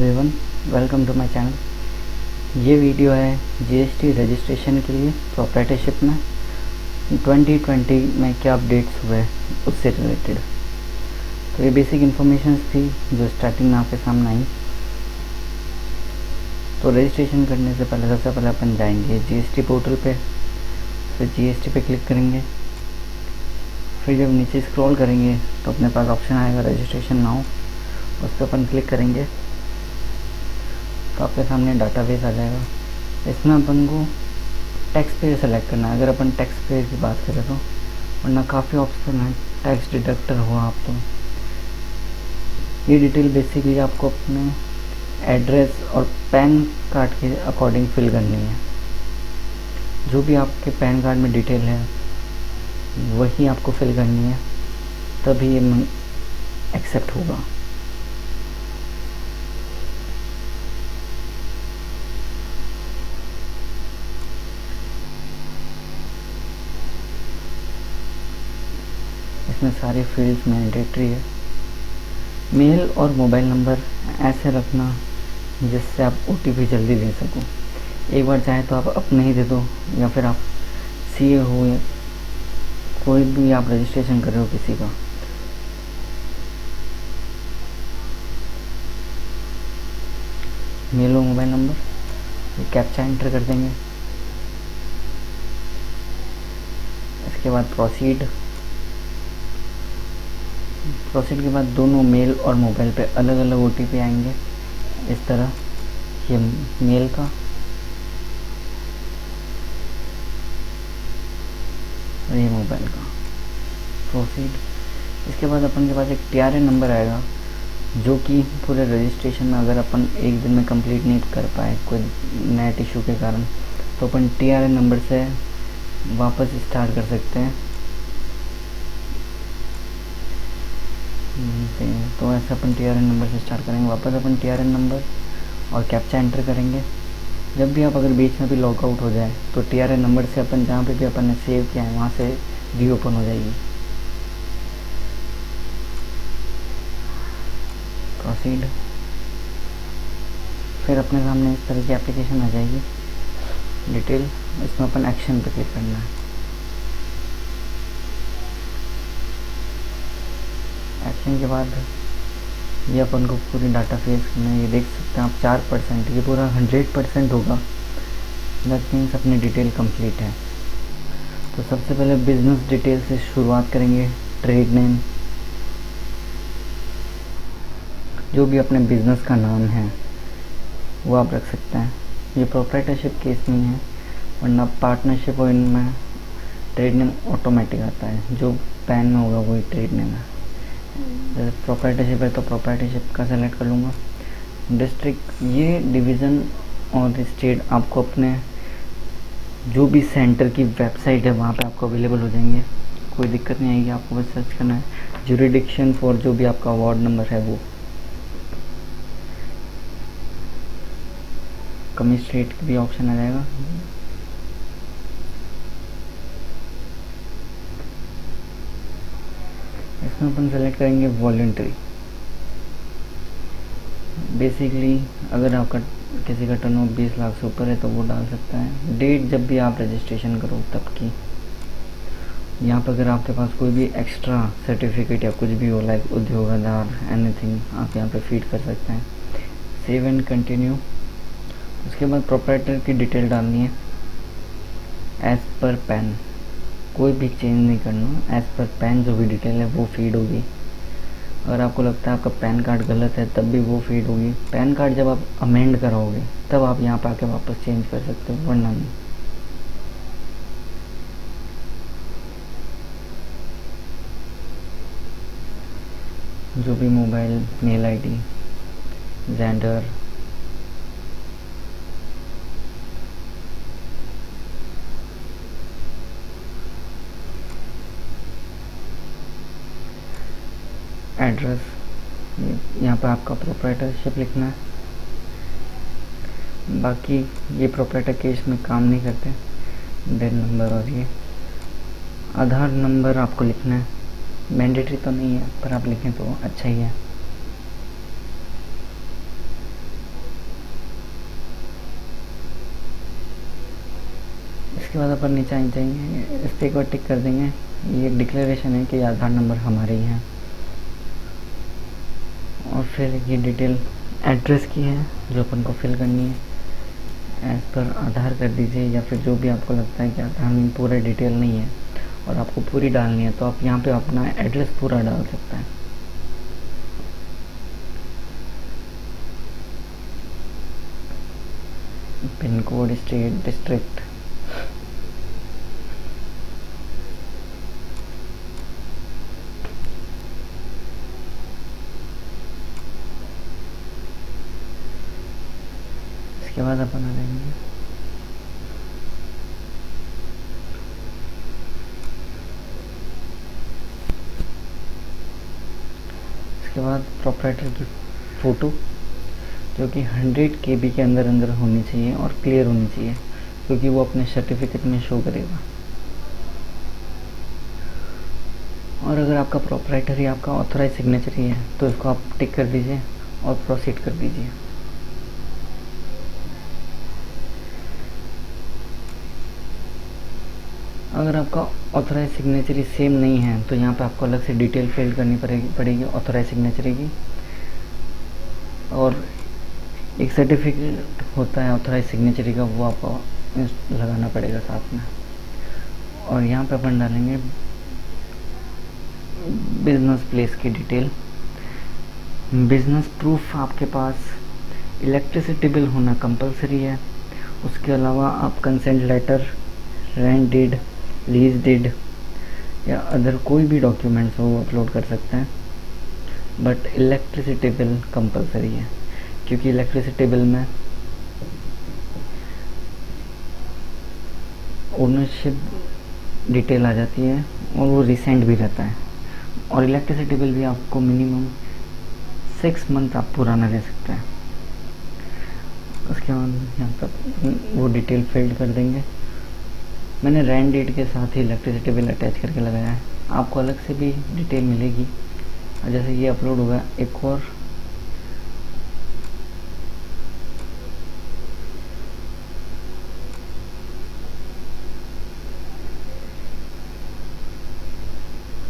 Everyone, welcome to my channel. ये video है GST registration के लिए प्रोप्राइटरशिप में 2020 में क्या अपडेट्स हुए उससे रिलेटेड। तो ये बेसिक इन्फॉर्मेशन थी जो स्टार्टिंग में आपके सामने आई। तो रजिस्ट्रेशन करने से पहले सबसे पहले अपन जाएंगे जीएसटी पोर्टल पे, फिर जीएसटी पे क्लिक करेंगे। फिर जब नीचे स्क्रॉल करेंगे तो अपने पास ऑप्शन आएगा रजिस्ट्रेशन नाउ, उस पर अपन क्लिक करेंगे तो आपके सामने डाटाबेस आ जाएगा। इसमें अपन को टैक्स पेयर सेलेक्ट करना है। अगर अपन टैक्स पेयर की बात करें तो वरना काफ़ी ऑप्शन है, टैक्स डिडक्टर हुआ आप तो ये डिटेल बेसिकली आपको अपने एड्रेस और पैन कार्ड के अकॉर्डिंग फिल करनी है। जो भी आपके पैन कार्ड में डिटेल है वही आपको फिल करनी है, तभी ये एक्सेप्ट होगा। इसमें सारे फील्ड्स मैंडेटरी है। मेल और मोबाइल नंबर ऐसे रखना जिससे आप ओटीपी जल्दी ले सको। एक बार चाहे तो आप अपने ही दे दो, या फिर आप सीए हो या कोई भी आप रजिस्ट्रेशन कर रहे हो किसी का, मेल और मोबाइल नंबर कैप्चा एंटर कर देंगे। इसके बाद प्रोसीड के बाद दोनों मेल और मोबाइल पे अलग अलग ओटीपी आएंगे। इस तरह ये मेल का और ये मोबाइल का। प्रोसीड। इसके बाद अपन के पास एक टीआरएन नंबर आएगा, जो कि पूरे रजिस्ट्रेशन में अगर अपन एक दिन में कंप्लीट नहीं कर पाए कोई नेट इशू के कारण, तो अपन टीआरएन नंबर से वापस स्टार्ट कर सकते हैं। तो ऐसे अपन टीआरएन नंबर से स्टार्ट करेंगे। वापस अपन टीआरएन नंबर और कैप्चा एंटर करेंगे। जब भी आप अगर बीच में भी लॉग आउट हो जाए तो टीआरएन नंबर से अपन जहाँ पे भी अपन ने सेव किया है वहाँ से रीओपन हो जाएगी। प्रोसीड। फिर अपने सामने इस तरह की एप्लीकेशन आ जाएगी डिटेल। इसमें अपन एक्शन पे क्लिक करना है। एक्शन के बाद ये अपन को पूरी डाटा फेस करना है। ये देख सकते हैं आप 4%, ये पूरा 100% होगा। दैट मीन्स अपनी डिटेल कंप्लीट है। तो सबसे पहले बिजनेस डिटेल से शुरुआत करेंगे। ट्रेड नेम, जो भी अपने बिजनेस का नाम है वो आप रख सकते हैं। ये प्रोप्राइटरशिप केस नहीं है, वरना पार्टनरशिप और इनमें ट्रेड नेम ऑटोमेटिक आता है। जो पैन में होगा वही ट्रेड नेम है। जैसे प्रोप्राइटरशिप है तो प्रोप्राइटरशिप का सेलेक्ट कर लूँगा। डिस्ट्रिक्ट, ये डिवीज़न और स्टेट आपको अपने जो भी सेंटर की वेबसाइट है वहाँ पे आपको अवेलेबल हो जाएंगे, कोई दिक्कत नहीं आएगी। आपको बस सर्च करना है ज्यूरिडिक्शन फॉर जो भी आपका वार्ड नंबर है वो। कमिश्नरेट भी ऑप्शन आ जाएगा। इसमें अपन सेलेक्ट करेंगे वॉलंटरी। बेसिकली अगर आपका किसी का टर्नओवर 20 लाख से ऊपर है तो वो डाल सकता है। डेट जब भी आप रजिस्ट्रेशन करो तब की। यहाँ पर अगर आपके पास कोई भी एक्स्ट्रा सर्टिफिकेट या कुछ भी हो, लाइक उद्योग आधार एनीथिंग, आप यहाँ पे फीड कर सकते हैं। Save and continue. उसके बाद प्रोप्राइटर की डिटेल डालनी है एज पर पैन, कोई भी चेंज नहीं करना। एज पर पैन जो भी डिटेल है वो फीड होगी। अगर आपको लगता है आपका पैन कार्ड गलत है तब भी वो फीड होगी। पैन कार्ड जब आप अमेंड कराओगे तब आप यहाँ पर आके वापस चेंज कर सकते हो, वरना नहीं। जो भी mobile, mail ID, gender, address, यहाँ पर आपका प्रोप्राइटरशिप लिखना है। बाकी ये प्रोप्राइटर केस में काम नहीं करते। डेट नंबर और ये आधार नंबर आपको लिखना है। मैंडेटरी तो नहीं है पर आप लिखें तो अच्छा ही है। इसके बाद अपन नीचे आ जाएंगे, इस पर एक बार टिक कर देंगे। ये एक डिक्लेरेशन है कि आधार नंबर हमारे ही हैं। और फिर ये डिटेल एड्रेस की है जो अपन को फिल करनी है। एज पर आधार कर दीजिए, या फिर जो भी आपको लगता है कि आधार में पूरा डिटेल नहीं है और आपको पूरी डालनी है, तो आप यहाँ पे अपना एड्रेस पूरा डाल सकते हैं। पिन कोड, स्टेट, डिस्ट्रिक्ट, इसके बाद अपन आ जाएंगे इसके बाद प्रोप्राइटर की फ़ोटो जो कि 100 KB के अंदर अंदर होनी चाहिए और क्लियर होनी चाहिए, क्योंकि वो अपने सर्टिफिकेट में शो करेगा। और अगर आपका प्रोप्राइटर ही आपका ऑथराइज सिग्नेचर ही है तो इसको आप टिक कर दीजिए और प्रोसीड कर दीजिए। अगर आपका ऑथराइज सिग्नेचरी सेम नहीं है तो यहाँ पे आपको अलग से डिटेल फिल करनी पड़ेगी ऑथराइज सिग्नेचरी की। और एक सर्टिफिकेट होता है ऑथराइज सिग्नेचरी का, वो आपको लगाना पड़ेगा साथ में। और यहाँ पे अपन डालेंगे बिजनेस प्लेस की डिटेल। बिजनेस प्रूफ आपके पास इलेक्ट्रिसिटी बिल होना कंपलसरी है। उसके अलावा आप consent letter, rent deed, lease deed या अदर कोई भी डॉक्यूमेंट्स हो वो अपलोड कर सकते हैं, बट इलेक्ट्रिसिटी बिल कंपलसरी है, क्योंकि इलेक्ट्रिसिटी बिल में ओनरशिप डिटेल आ जाती है और वो रिसेंट भी रहता है। और इलेक्ट्रिसिटी बिल भी आपको मिनिमम 6 मंथ आप पुराना ले सकते हैं। उसके बाद यहाँ पर वो डिटेल फिल कर देंगे। मैंने रेंट डेट के साथ ही इलेक्ट्रिसिटी बिल अटैच करके लगाया है, आपको अलग से भी डिटेल मिलेगी। और जैसे ये अपलोड होगा, एक और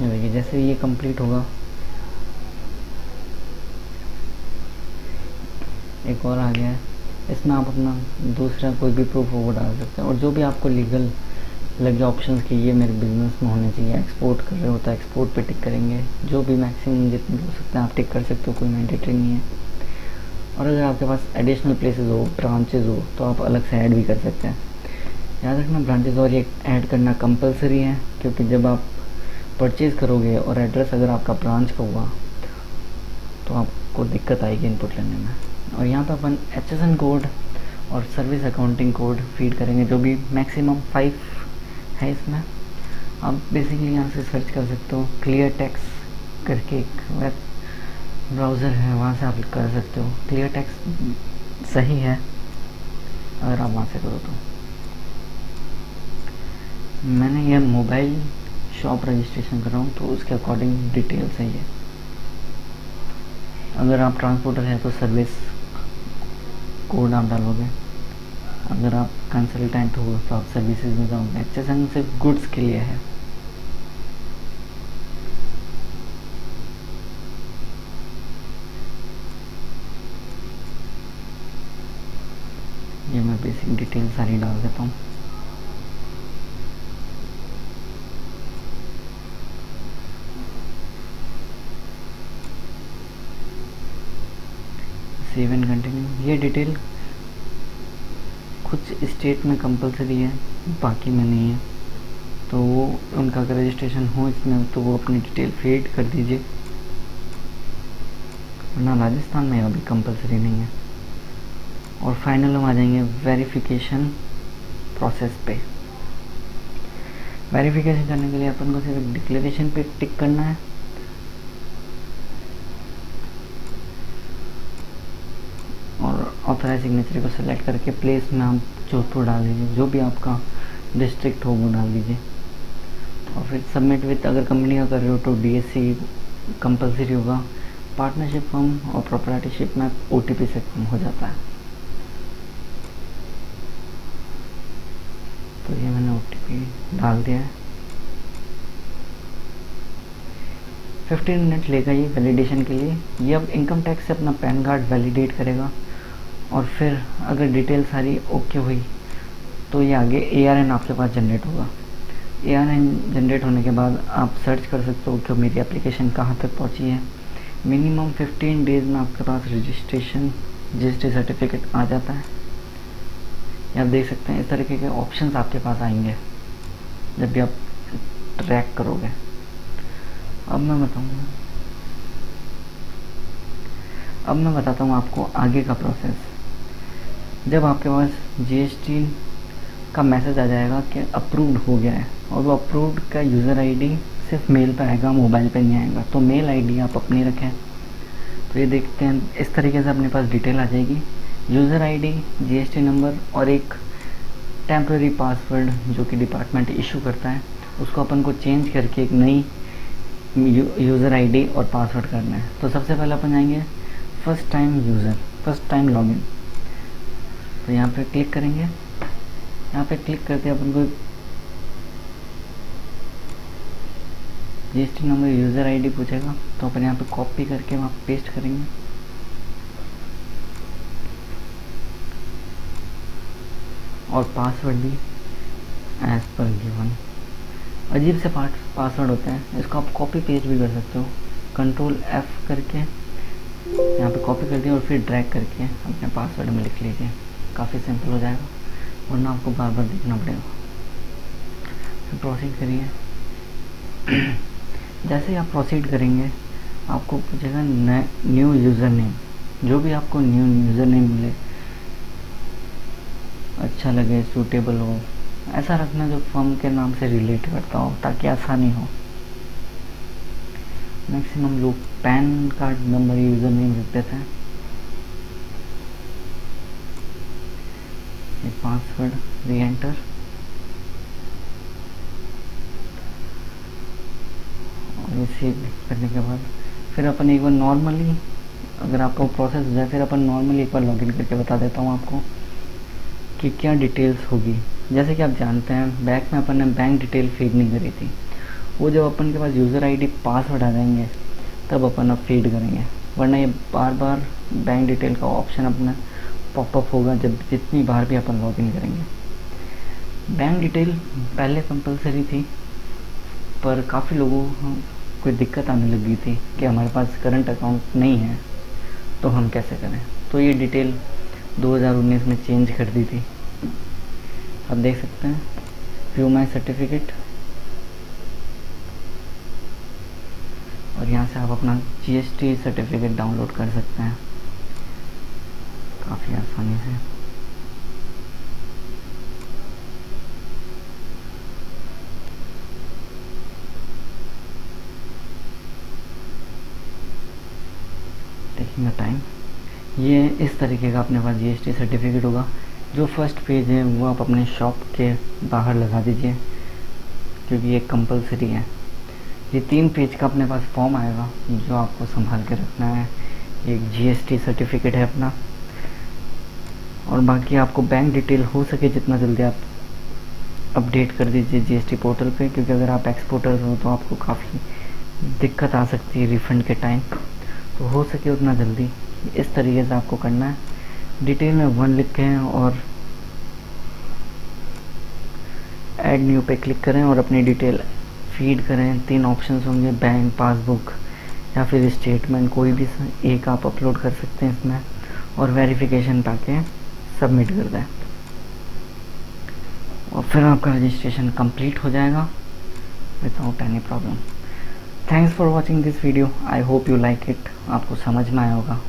देखिए जैसे ये कंप्लीट होगा, एक और आ गया है। इसमें आप अपना दूसरा कोई भी प्रूफ हो वो डाल सकते हैं, और जो भी आपको लीगल लगे ऑप्शंस की ये मेरे बिजनेस में होने चाहिए। एक्सपोर्ट कर रहे हो तो एक्सपोर्ट पे टिक करेंगे, जो भी मैक्सिमम जितने हो सकते हैं आप टिक कर सकते हो, कोई मैंडेटरी नहीं है। और अगर आपके पास एडिशनल प्लेसेस हो, ब्रांचेज हो, तो आप अलग से ऐड भी कर सकते हैं। याद रखना ब्रांचेज और ये ऐड करना कंपलसरी है, क्योंकि जब आप परचेज़ करोगे और एड्रेस अगर आपका ब्रांच का हुआ तो आपको दिक्कत आएगी इनपुट लेने में। और यहाँ पर अपन HSN कोड और सर्विस अकाउंटिंग कोड फीड करेंगे, जो भी मैक्सिमम 5 है इसमें। आप बेसिकली यहाँ से सर्च कर सकते हो, क्लियर टेक्स्ट करके एक वेब ब्राउज़र है, वहाँ से आप कर सकते हो। क्लियर टेक्स्ट सही है अगर आप वहाँ से करो तो। मैंने यह मोबाइल शॉप रजिस्ट्रेशन कर रहा हूँ तो उसके अकॉर्डिंग डिटेल सही है। अगर आप ट्रांसपोर्टर है तो सर्विस कोड आप डालोगे, अगर आप कंसल्टेंट हो तो आप सर्विसेज में जाओगे। HSN सिर्फ गुड्स के लिए है। ये मैं बेसिक डिटेल सारी डाल देता हूँ। Save and continue. ये डिटेल कुछ स्टेट में कंपलसरी है, बाकी में नहीं है, तो वो उनका अगर रजिस्ट्रेशन हो इसमें तो वो अपनी डिटेल फीड कर दीजिए, वरना राजस्थान में अभी कंपलसरी नहीं है। और फाइनल हम आ जाएंगे वेरिफिकेशन प्रोसेस पे। वेरिफिकेशन करने के लिए अपन को सिर्फ डिक्लेरेशन पे टिक करना है, और ऑथराइज सिग्नेचर को सेलेक्ट करके प्लेस में आप जोधपुर डाल दीजिए, जो भी आपका डिस्ट्रिक्ट हो वो डाल दीजिए। और फिर सबमिट विथ, अगर कंपनी का कर रहे हो तो DSC कंपलसरी होगा। पार्टनरशिप फॉर्म और प्रोप्राइटरशिप में OTP से कम हो जाता है, तो ये मैंने डाल दिया है। 15 मिनट लेगा ये वैलिडेशन के लिए। ये अब इनकम टैक्स से अपना पैन कार्ड वैलिडेट करेगा और फिर अगर डिटेल सारी ओके हुई तो ये आगे ARN आपके पास जनरेट होगा। ARN जनरेट होने के बाद आप सर्च कर सकते हो कि मेरी एप्लीकेशन कहाँ तक पहुँची है। मिनिमम 15 डेज़ में आपके पास रजिस्ट्रेशन GST सर्टिफिकेट आ जाता है। आप देख सकते हैं इस तरीके के ऑप्शंस आपके पास आएंगे जब भी आप ट्रैक करोगे। अब मैं बताता हूँ आपको आगे का प्रोसेस। जब आपके पास GST का मैसेज आ जाएगा कि अप्रूव्ड हो गया है, और वो अप्रूव्ड का यूज़र ID सिर्फ मेल पे आएगा, मोबाइल पे नहीं आएगा, तो मेल ID आप अपनी रखें। तो ये देखते हैं इस तरीके से अपने पास डिटेल आ जाएगी, यूज़र ID, GST नंबर और एक टेम्प्रेरी पासवर्ड जो कि डिपार्टमेंट इशू करता है, उसको अपन को चेंज करके एक नई यूज़र ID और पासवर्ड करना है। तो सबसे पहले अपन जाएंगे फर्स्ट टाइम लॉगिन। तो यहाँ पे क्लिक करेंगे। यहाँ पे क्लिक करते अपन को GST नंबर, यूज़र ID पूछेगा, तो अपन यहाँ पे कॉपी करके वहाँ पेस्ट करेंगे। और पासवर्ड भी एज पर गिवन। अजीब से पासवर्ड होते हैं, इसको आप कॉपी पेस्ट भी कर सकते हो। Ctrl F करके यहाँ पे कॉपी कर दिया और फिर ड्रैग करके अपने पासवर्ड में लिख लीजिए। काफ़ी सिंपल हो जाएगा, वरना आपको बार बार देखना पड़ेगा। फिर प्रोसीड करिए। जैसे ही आप प्रोसीड करेंगे आपको पूछेगा न्यू यूज़र नेम। जो भी आपको न्यू यूज़र नेम मिले, अच्छा लगे, सूटेबल हो, ऐसा रखना जो फर्म के नाम से रिलेट करता हो ताकि आसानी हो। मैक्सिमम लोग pan card number user name रख देते हैं। ये पासवर्ड री एंटर, और इसे करने के बाद फिर अपन एक बार नॉर्मली, अगर आपका प्रोसेस हो जाए, फिर अपन नॉर्मली एक बार लॉगिन करके बता देता हूँ आपको कि क्या डिटेल्स होगी। जैसे कि आप जानते हैं बैक में अपन ने बैंक डिटेल फीड नहीं करी थी, वो जब अपन के पास यूज़र ID पासवर्ड आ जाएंगे तब अपन अब फीड करेंगे, वरना ये बार बार बैंक डिटेल का ऑप्शन अपना पॉपअप होगा जब जितनी बार भी अपन लॉगिन करेंगे। बैंक डिटेल पहले कंपलसरी थी, पर काफ़ी लोगों को दिक्कत आने लगी थी कि हमारे पास करंट अकाउंट नहीं है तो हम कैसे करें। तो ये डिटेल 2019 में चेंज कर दी थी। आप देख सकते हैं व्यू माई सर्टिफिकेट, और यहाँ से आप अपना GST सर्टिफिकेट डाउनलोड कर सकते हैं काफ़ी आसानी से। Taking the time. ये इस तरीके का अपने पास GST सर्टिफिकेट होगा। जो फर्स्ट पेज है वो आप अपने शॉप के बाहर लगा दीजिए क्योंकि ये कंपलसरी है। ये 3 पेज का अपने पास फॉर्म आएगा जो आपको संभाल के रखना है। एक GST सर्टिफिकेट है अपना, और बाकी आपको बैंक डिटेल हो सके जितना जल्दी आप अपडेट कर दीजिए GST पोर्टल पे, क्योंकि अगर आप एक्सपोर्टर हो तो आपको काफ़ी दिक्कत आ सकती है रिफ़ंड के टाइम। तो हो सके उतना जल्दी इस तरीके से आपको करना है। डिटेल में 1 लिखें और ऐड न्यू पे क्लिक करें और अपनी डिटेल फीड करें। 3 ऑप्शंस होंगे, बैंक, पासबुक या फिर स्टेटमेंट, कोई भी एक आप अपलोड कर सकते हैं इसमें, और वेरिफिकेशन पाके सबमिट कर दें और फिर आपका रजिस्ट्रेशन कंप्लीट हो जाएगा without any problem. Thanks for watching this video. I hope you like it. आपको समझ में आया होगा।